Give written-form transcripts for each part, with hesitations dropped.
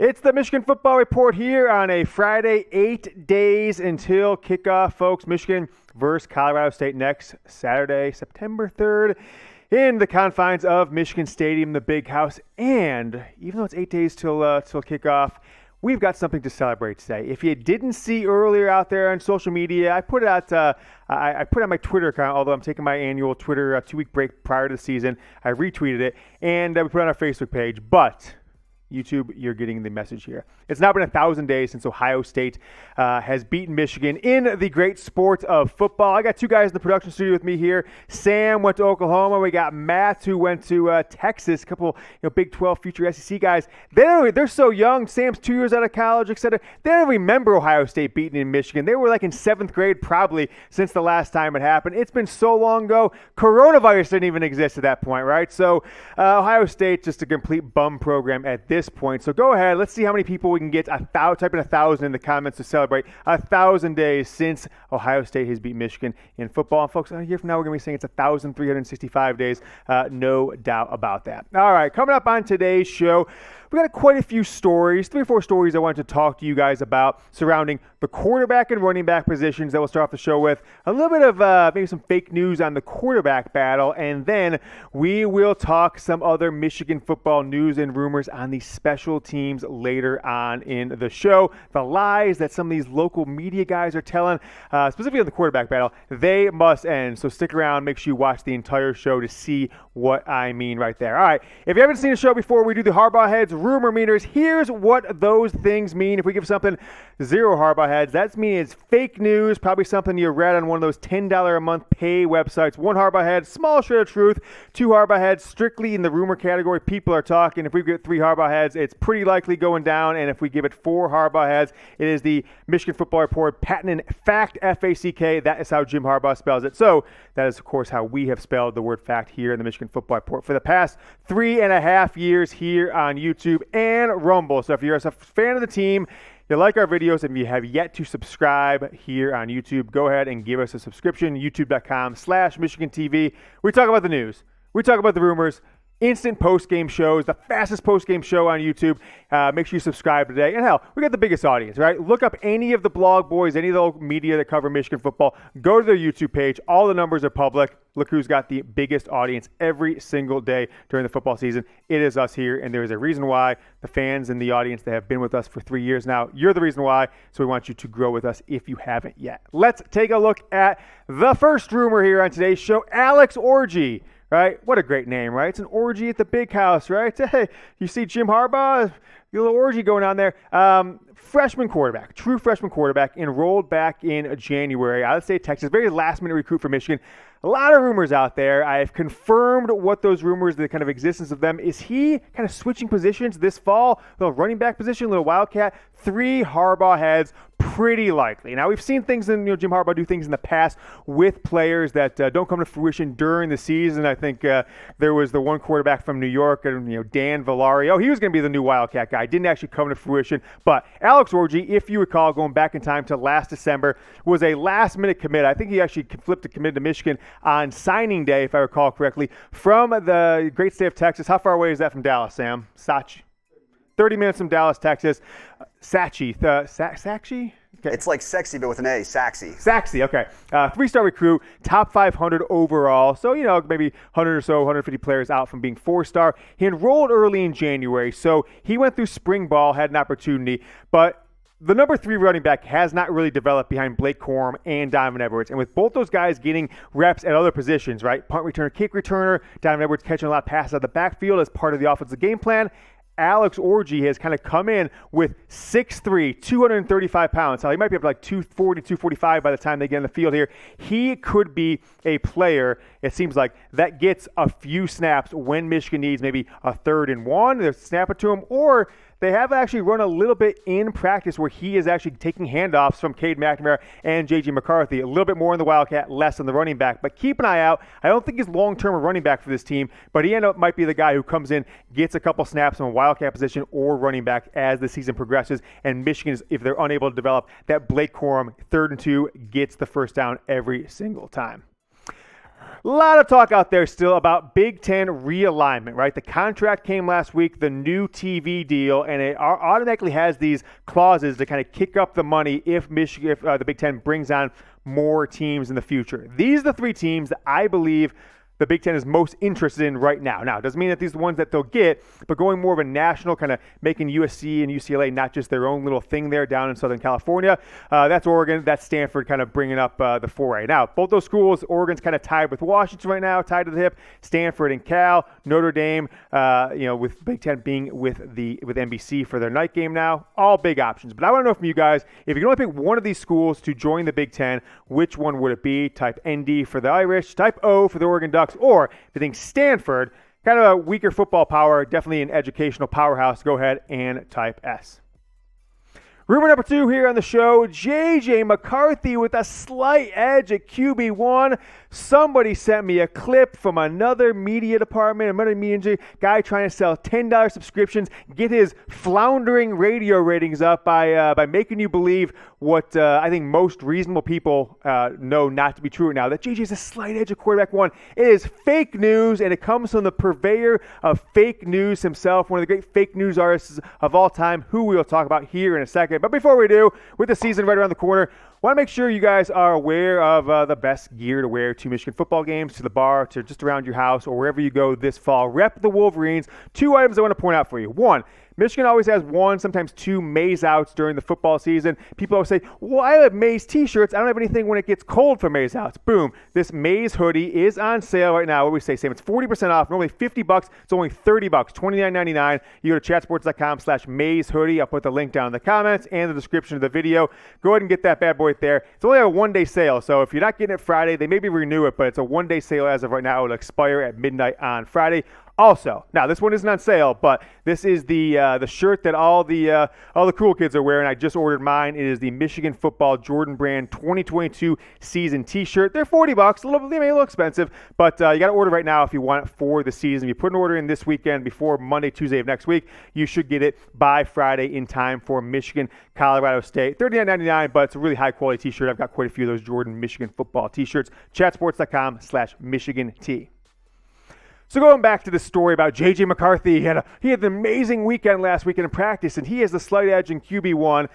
It's the Michigan Football Report here on a Friday, 8 days until kickoff, folks. Michigan versus Colorado State next Saturday, September 3rd, in the confines of Michigan Stadium, the Big House. And even though it's 8 days till kickoff, we've got something to celebrate today. If you didn't see earlier out there on social media, I put it out. I put it on my Twitter account, although I'm taking my annual Twitter 2-week break prior to the season. I retweeted it, and we put it on our Facebook page. But YouTube, you're getting the message here. It's now been 1,000 days since Ohio State has beaten Michigan in the great sport of football. I got two guys in the production studio with me here. Sam went to Oklahoma. We got Matt, who went to Texas. A couple, Big 12 future SEC guys. They're so young. Sam's 2 years out of college, etc. They don't remember Ohio State beating in Michigan. They were like in 7th grade probably since the last time it happened. It's been so long ago. Coronavirus didn't even exist at that point, right? So Ohio State, just a complete bum program at this point. So go ahead. Let's see how many people we can get. Type in 1,000 in the comments to celebrate 1,000 days since Ohio State has beat Michigan in football. And folks, a year from now, we're going to be saying it's 1,365 days. No doubt about that. All right, coming up on today's show, we got quite a few stories, 3 or 4 stories I wanted to talk to you guys about surrounding the quarterback and running back positions that we'll start off the show with. A little bit of maybe some fake news on the quarterback battle, and then we will talk some other Michigan football news and rumors on the special teams later on in the show. The lies that some of these local media guys are telling, specifically on the quarterback battle, they must end. So stick around. Make sure you watch the entire show to see what I mean right there. All right, if you haven't seen the show before, we do the Harbaugh Heads rumor meters. Here's what those things mean. If we give something 0 Harbaugh Heads, that means it's fake news, probably something you read on one of those $10 a month pay websites. 1 Harbaugh Head, small shred of truth. 2 Harbaugh Heads, strictly in the rumor category. People are talking. If we get 3 Harbaugh Heads, it's pretty likely going down. And if we give it 4 Harbaugh Heads, it is the Michigan Football Report patented fact, F-A-C-K. That is how Jim Harbaugh spells it. So that is, of course, how we have spelled the word fact here in the Michigan Football Report for the past 3.5 years here on YouTube and Rumble. So if you're a fan of the team, you like our videos, and you have yet to subscribe here on YouTube, go ahead and give us a subscription, youtube.com/Michigan TV. We talk about the news. We talk about the rumors. Instant post-game shows, the fastest post-game show on YouTube. Make sure you subscribe today. And hell, we got the biggest audience, right? Look up any of the blog boys, any of the media that cover Michigan football. Go to their YouTube page. All the numbers are public. Look who's got the biggest audience every single day during the football season. It is us here, and there is a reason why. The fans and the audience that have been with us for 3 years now, you're the reason why. So we want you to grow with us if you haven't yet. Let's take a look at the first rumor here on today's show. Alex Orji. Right? What a great name, right? It's an orgy at the Big House, right? Hey, you see Jim Harbaugh, a little orgy going on there. Freshman quarterback, true freshman quarterback, enrolled back in January out of state Texas. Very last-minute recruit for Michigan. A lot of rumors out there. I have confirmed what those rumors, the kind of existence of them. Is he kind of switching positions this fall? A little running back position, a little wildcat. 3 Harbaugh Heads, pretty likely. Now, we've seen things in Jim Harbaugh do things in the past with players that don't come to fruition during the season. I think there was the one quarterback from New York, Dan Villari. Oh, he was going to be the new wildcat guy. Didn't actually come to fruition. But Alex Orji, if you recall, going back in time to last December, was a last-minute commit. I think he actually flipped a commit to Michigan on signing day, if I recall correctly, from the great state of Texas. How far away is that from Dallas, Sam? 30 minutes from Dallas, Texas. Sachi? Okay. It's like sexy, but with an A, Saxy. Saxy, okay. 3-star recruit, top 500 overall. So, maybe 100 or so, 150 players out from being 4-star. He enrolled early in January, so he went through spring ball, had an opportunity, but the number 3 running back has not really developed behind Blake Corum and Donovan Edwards. And with both those guys getting reps at other positions, right? Punt returner, kick returner, Donovan Edwards catching a lot of passes out of the backfield as part of the offensive game plan. Alex Orji has kind of come in with 6'3", 235 pounds. Now, he might be up to like 240, 245 by the time they get in the field here. He could be a player, it seems like, that gets a few snaps when Michigan needs maybe a 3rd and 1. They snap it to him, or they have actually run a little bit in practice where he is actually taking handoffs from Cade McNamara and J.J. McCarthy. A little bit more on the Wildcat, less on the running back. But keep an eye out. I don't think he's long-term a running back for this team, but he might be the guy who comes in, gets a couple snaps in a Wildcat position or running back as the season progresses. And Michigan, if they're unable to develop that Blake Corum 3rd and 2, gets the first down every single time. A lot of talk out there still about Big Ten realignment, right? The contract came last week, the new TV deal, and it automatically has these clauses to kind of kick up the money if the Big Ten brings on more teams in the future. These are the three teams that I believe the Big Ten is most interested in right now. Now, it doesn't mean that these are the ones that they'll get, but going more of a national, kind of making USC and UCLA not just their own little thing there down in Southern California. That's Oregon. That's Stanford kind of bringing up the foray. Now, both those schools, Oregon's kind of tied with Washington right now, tied to the hip. Stanford and Cal, Notre Dame, with Big Ten being with NBC for their night game now. All big options. But I want to know from you guys, if you can only pick one of these schools to join the Big Ten, which one would it be? Type ND for the Irish, type O for the Oregon Ducks, or if you think Stanford, kind of a weaker football power, definitely an educational powerhouse, go ahead and type S. Rumor number 2 here on the show, J.J. McCarthy with a slight edge at QB1. Somebody sent me a clip from another media department, another media guy trying to sell $10 subscriptions, get his floundering radio ratings up by making you believe what I think most reasonable people know not to be true right now, that J.J. is a slight edge at quarterback 1. It is fake news, and it comes from the purveyor of fake news himself, one of the great fake news artists of all time, who we will talk about here in a second. But before we do, with the season right around the corner, want to make sure you guys are aware of the best gear to wear to Michigan football games, to the bar, to just around your house, or wherever you go this fall. Rep the Wolverines. 2 items I want to point out for you. 1, Michigan always has 1, sometimes 2 maize outs during the football season. People always say, well, I have maize t-shirts. I don't have anything when it gets cold for maize outs. Boom. This maize hoodie is on sale right now. What do we say, Sam? It's 40% off. Normally $50. It's only $30, $29.99. You go to chatsports.com/maize hoodie. I'll put the link down in the comments and the description of the video. Go ahead and get that bad boy there. It's only a 1-day sale, so if you're not getting it Friday, they maybe renew it, but it's a 1-day sale as of right now. It'll expire at midnight on Friday. Also, now this one isn't on sale, but this is the shirt that all the cool kids are wearing. I just ordered mine. It is the Michigan Football Jordan Brand 2022 season T-shirt. They're $40. They may look expensive, but you got to order right now if you want it for the season. If you put an order in this weekend before Monday, Tuesday of next week, you should get it by Friday in time for Michigan, Colorado State. $39.99, but it's a really high quality T-shirt. I've got quite a few of those Jordan Michigan football T-shirts. Chatsports.com/Michigan T. So going back to the story about J.J. McCarthy, he had an amazing weekend last weekend in practice, and he has the slight edge in QB1.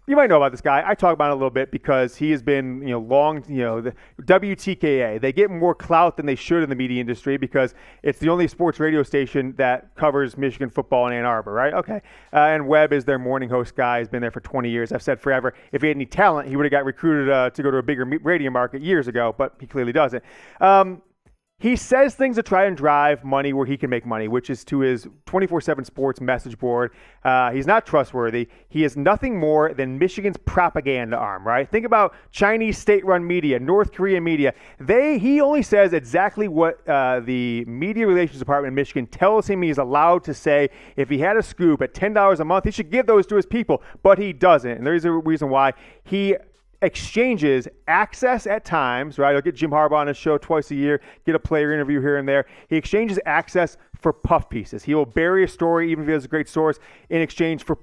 You might know about this guy. I talk about it a little bit because he has been, the WTKA. They get more clout than they should in the media industry because it's the only sports radio station that covers Michigan football in Ann Arbor, right? Okay. And Webb is their morning host guy. He's been there for 20 years. I've said forever, if he had any talent, he would have got recruited to go to a bigger radio market years ago, but he clearly doesn't. He says things to try and drive money where he can make money, which is to his 24/7 sports message board. He's not trustworthy. He is nothing more than Michigan's propaganda arm, right? Think about Chinese state-run media, North Korean media. He only says exactly what the media relations department in Michigan tells him he's allowed to say. If he had a scoop at $10 a month, he should give those to his people, but he doesn't. And there's a reason why. He exchanges access at times, right? I'll get Jim Harbaugh on his show twice a year, get a player interview here and there. He exchanges access for puff pieces. He will bury a story, even if he has a great source, in exchange for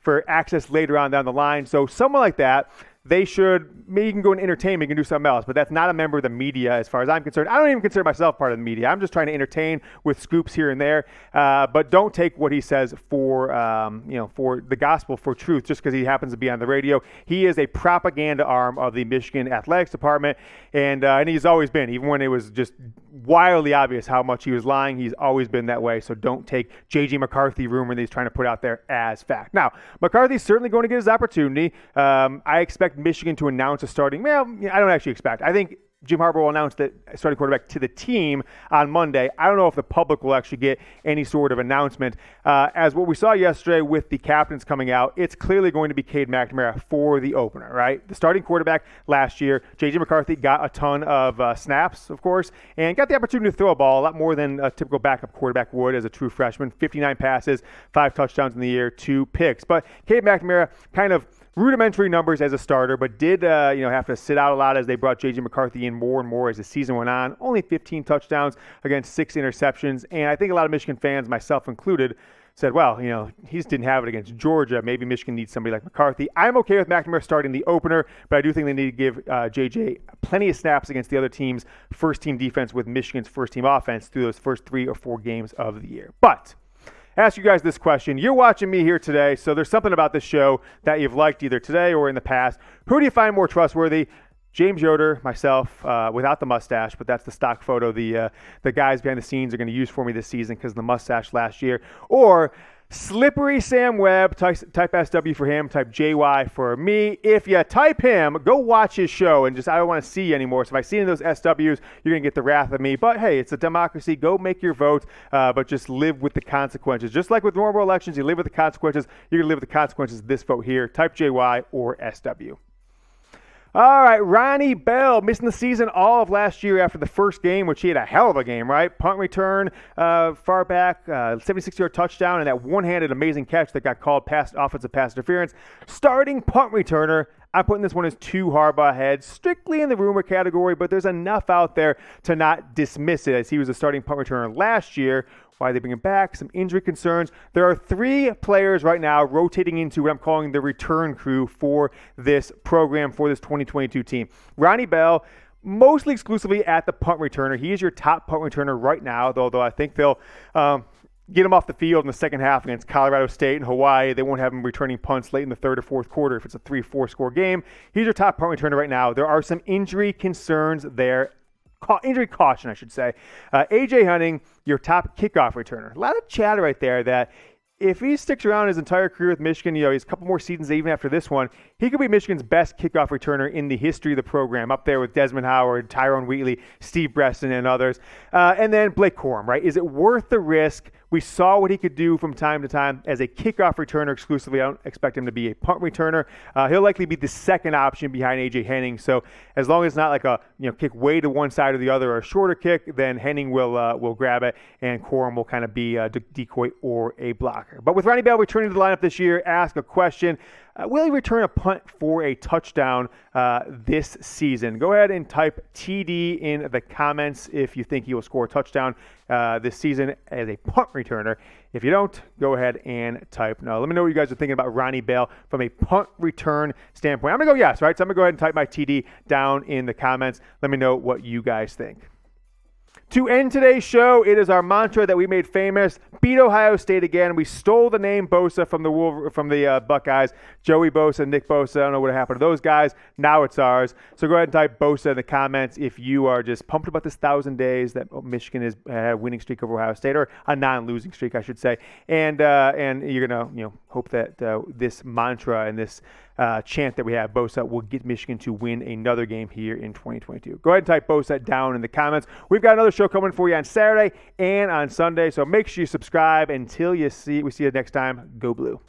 for access later on down the line. So someone like that, they should, maybe you can go in entertainment, you can do something else, but that's not a member of the media as far as I'm concerned. I don't even consider myself part of the media. I'm just trying to entertain with scoops here and there, but don't take what he says for the gospel, for truth, just because he happens to be on the radio. He is a propaganda arm of the Michigan Athletics Department, and he's always been, even when it was just wildly obvious how much he was lying, he's always been that way, so don't take J.J. McCarthy rumor that he's trying to put out there as fact. Now, McCarthy's certainly going to get his opportunity. I expect Michigan to announce a starting, I don't actually expect. I think Jim Harbaugh will announce that starting quarterback to the team on Monday. I don't know if the public will actually get any sort of announcement. As what we saw yesterday with the captains coming out, it's clearly going to be Cade McNamara for the opener, right? The starting quarterback last year, J.J. McCarthy got a ton of snaps, of course, and got the opportunity to throw a ball a lot more than a typical backup quarterback would as a true freshman. 59 passes, 5 touchdowns in the year, 2 picks. But Cade McNamara kind of rudimentary numbers as a starter, but did have to sit out a lot as they brought J.J. McCarthy in more and more as the season went on. Only 15 touchdowns against 6 interceptions, and I think a lot of Michigan fans, myself included, said, well, he just didn't have it against Georgia. Maybe Michigan needs somebody like McCarthy. I'm okay with McNamara starting the opener, but I do think they need to give JJ plenty of snaps against the other team's first-team defense with Michigan's first-team offense through those first 3 or 4 games of the year. But ask you guys this question. You're watching me here today, so there's something about this show that you've liked either today or in the past. Who do you find more trustworthy? James Yoder, myself, without the mustache, but that's the stock photo the guys behind the scenes are going to use for me this season because of the mustache last year. Or slippery Sam Webb, type SW for him, type JY for me. If you type him, go watch his show and I don't want to see you anymore. So if I see any of those SWs, you're going to get the wrath of me. But hey, it's a democracy. Go make your vote, but just live with the consequences. Just like with normal elections, you live with the consequences. You're going to live with the consequences of this vote here. Type JY or SW. All right, Ronnie Bell missing the season all of last year after the first game, which he had a hell of a game, right? Punt return far back, 76-yard touchdown, and that one-handed amazing catch that got called offensive pass interference. Starting punt returner, I'm putting this one as too Harbaugh head, strictly in the rumor category, but there's enough out there to not dismiss it as he was a starting punt returner last year. Why they bring him back, some injury concerns. There are 3 players right now rotating into what I'm calling the return crew for this program, for this 2022 team. Ronnie Bell, mostly exclusively at the punt returner. He is your top punt returner right now, though I think they'll get him off the field in the second half against Colorado State and Hawaii. They won't have him returning punts late in the third or fourth quarter if it's a 3-4 score game. He's your top punt returner right now. There are some injury concerns there. Injury caution, I should say. A.J. Hunting, your top kickoff returner. A lot of chatter right there that if he sticks around his entire career with Michigan, he's a couple more seasons even after this one, he could be Michigan's best kickoff returner in the history of the program, up there with Desmond Howard, Tyrone Wheatley, Steve Breston, and others. And then Blake Corum, right? Is it worth the risk? We saw what he could do from time to time as a kickoff returner exclusively. I don't expect him to be a punt returner. He'll likely be the second option behind A.J. Henning. So as long as it's not like a kick way to one side or the other or a shorter kick, then Henning will grab it, and Corum will kind of be a decoy or a blocker. But with Ronnie Bell returning to the lineup this year, ask a question. Will he return a punt for a touchdown this season? Go ahead and type TD in the comments if you think he will score a touchdown this season as a punt returner. If you don't, go ahead and type no. Let me know what you guys are thinking about Ronnie Bell from a punt return standpoint. I'm going to go yes, right? So I'm going to go ahead and type my TD down in the comments. Let me know what you guys think. To end today's show, it is our mantra that we made famous. Beat Ohio State again. We stole the name Bosa from the Buckeyes. Joey Bosa, Nick Bosa. I don't know what happened to those guys. Now it's ours. So go ahead and type Bosa in the comments if you are just pumped about this 1,000 days that Michigan is a winning streak over Ohio State, or a non-losing streak, I should say. And you're gonna hope that this mantra and this chant that we have, Bosa, will get Michigan to win another game here in 2022. Go ahead and type Bosa down in the comments. We've got another show coming for you on Saturday and on Sunday, so make sure you subscribe. Until we see you next time, go Blue.